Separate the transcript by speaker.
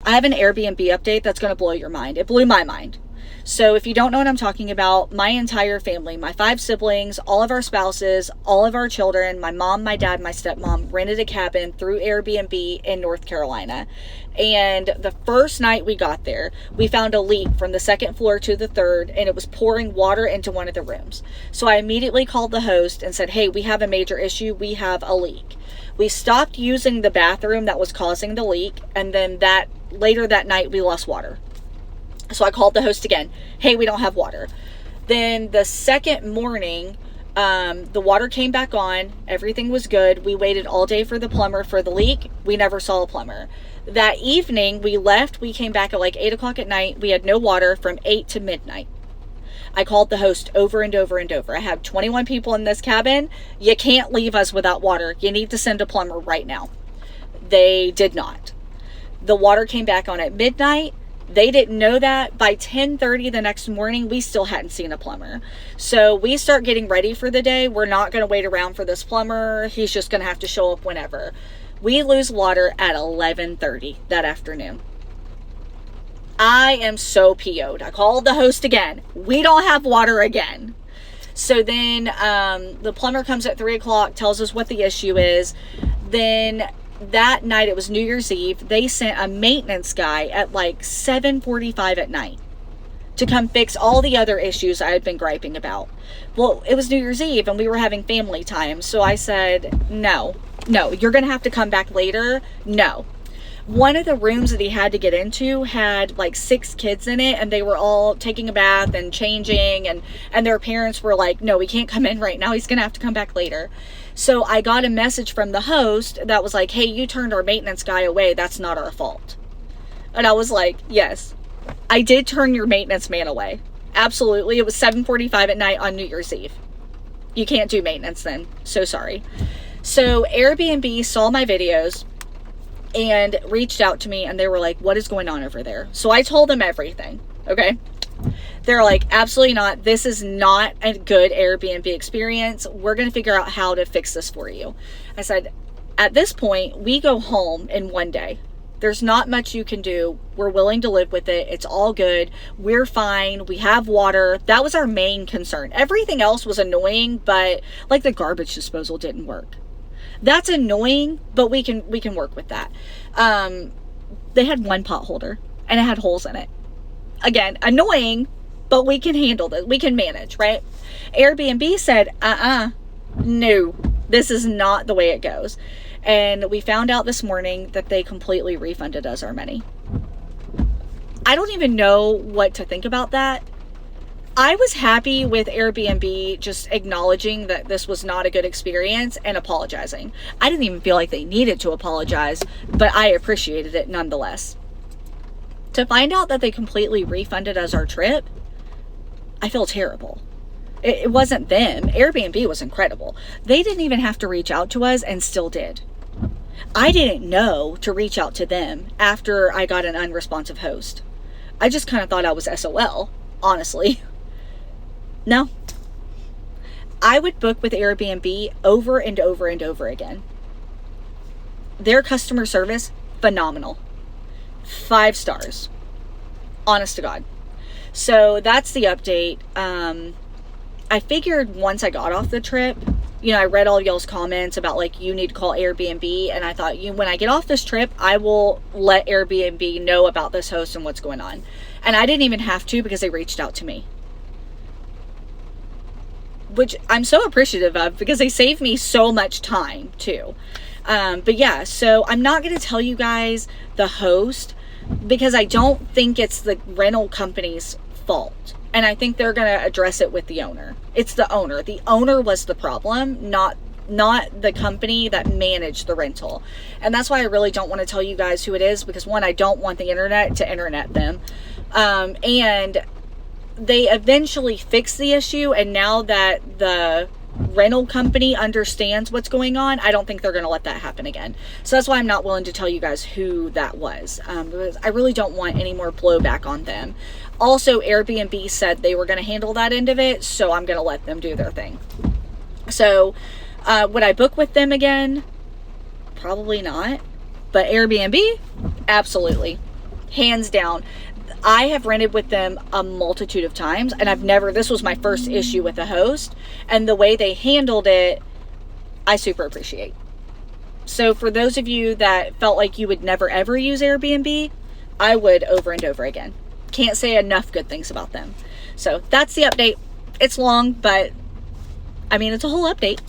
Speaker 1: I have an Airbnb update that's going to blow your mind. It blew my mind. So if you don't know what I'm talking about, my entire family, my 5 siblings, all of our spouses, all of our children, my mom, my dad, my stepmom, rented a cabin through Airbnb in North Carolina. And the first night we got there, we found a leak from the 2nd floor to the 3rd, and it was pouring water into one of the rooms. So I immediately called the host and said, hey, we have a major issue. We have a leak. We stopped using the bathroom that was causing the leak, and then later that night we lost water. So I called the host again. Hey, we don't have water. Then the second morning, the water came back on. Everything was good. We waited all day for the plumber for the leak. We never saw a plumber. That evening, we left. We came back at like 8 o'clock at night. We had no water from 8 to midnight. I called the host over and over and over. I have 21 people in this cabin. You can't leave us without water. You need to send a plumber right now. They did not. The water came back on at midnight. They didn't know that. By 10:30 the next morning, we still hadn't seen a plumber. So we start getting ready for the day. We're not going to wait around for this plumber. He's just going to have to show up whenever. We lose water at 11:30 that afternoon. I am so PO'd. I called the host again. We don't have water again. So then the plumber comes at 3 o'clock, tells us what the issue is. Then that night, it was New Year's Eve, they sent a maintenance guy at like 7:45 at night to come fix all the other issues I had been griping about. Well, it was New Year's Eve and we were having family time. So I said, no, you're going to have to come back later. No. One of the rooms that he had to get into had like 6 kids in it, and they were all taking a bath and changing, and their parents were like, no, we can't come in right now. He's going to have to come back later. So I got a message from the host that was like, hey, you turned our maintenance guy away. That's not our fault. And I was like, yes, I did turn your maintenance man away. Absolutely. It was 7:45 at night on New Year's Eve. You can't do maintenance then. So sorry. So Airbnb saw my videos and reached out to me, and they were like, what is going on over there? So I told them everything. Okay. They're like, absolutely not. This is not a good Airbnb experience. We're going to figure out how to fix this for you. I said, at this point, we go home in one day. There's not much you can do. We're willing to live with it. It's all good. We're fine. We have water. That was our main concern. Everything else was annoying, but like the garbage disposal didn't work. That's annoying, but we can work with that. They had one pot holder and it had holes in it. Again, annoying, but we can handle this. We can manage, right? Airbnb said, no, this is not the way it goes. And we found out this morning that they completely refunded us our money. I don't even know what to think about that. I was happy with Airbnb just acknowledging that this was not a good experience and apologizing. I didn't even feel like they needed to apologize, but I appreciated it nonetheless. To find out that they completely refunded us our trip, I feel terrible. It wasn't them. Airbnb was incredible. They didn't even have to reach out to us and still did. I didn't know to reach out to them after I got an unresponsive host. I just kind of thought I was SOL, honestly. No. I would book with Airbnb over and over and over again. Their customer service, phenomenal. 5 stars. Honest to God. So that's the update. I figured once I got off the trip, I read all y'all's comments about like, you need to call Airbnb. And I thought, when I get off this trip, I will let Airbnb know about this host and what's going on. And I didn't even have to because they reached out to me, which I'm so appreciative of because they saved me so much time too. But yeah, so I'm not going to tell you guys the host because I don't think it's the rental company's fault. And I think they're going to address it with the owner. It's the owner. The owner was the problem, not the company that managed the rental. And that's why I really don't want to tell you guys who it is because, one, I don't want the internet to internet them. And they eventually fixed the issue. And now that the rental company understands what's going on, I don't think they're going to let that happen again. So that's why I'm not willing to tell you guys who that was, because I really don't want any more blowback on them. Also, Airbnb said they were going to handle that end of it, so I'm going to let them do their thing. So would I book with them again? Probably not. But Airbnb, absolutely. hands down. I have rented with them a multitude of times, and this was my first issue with a host, and the way they handled it, I super appreciate. So for those of you that felt like you would never ever use Airbnb, I would over and over again. Can't say enough good things about them. So that's the update. It's long, but I mean, it's a whole update.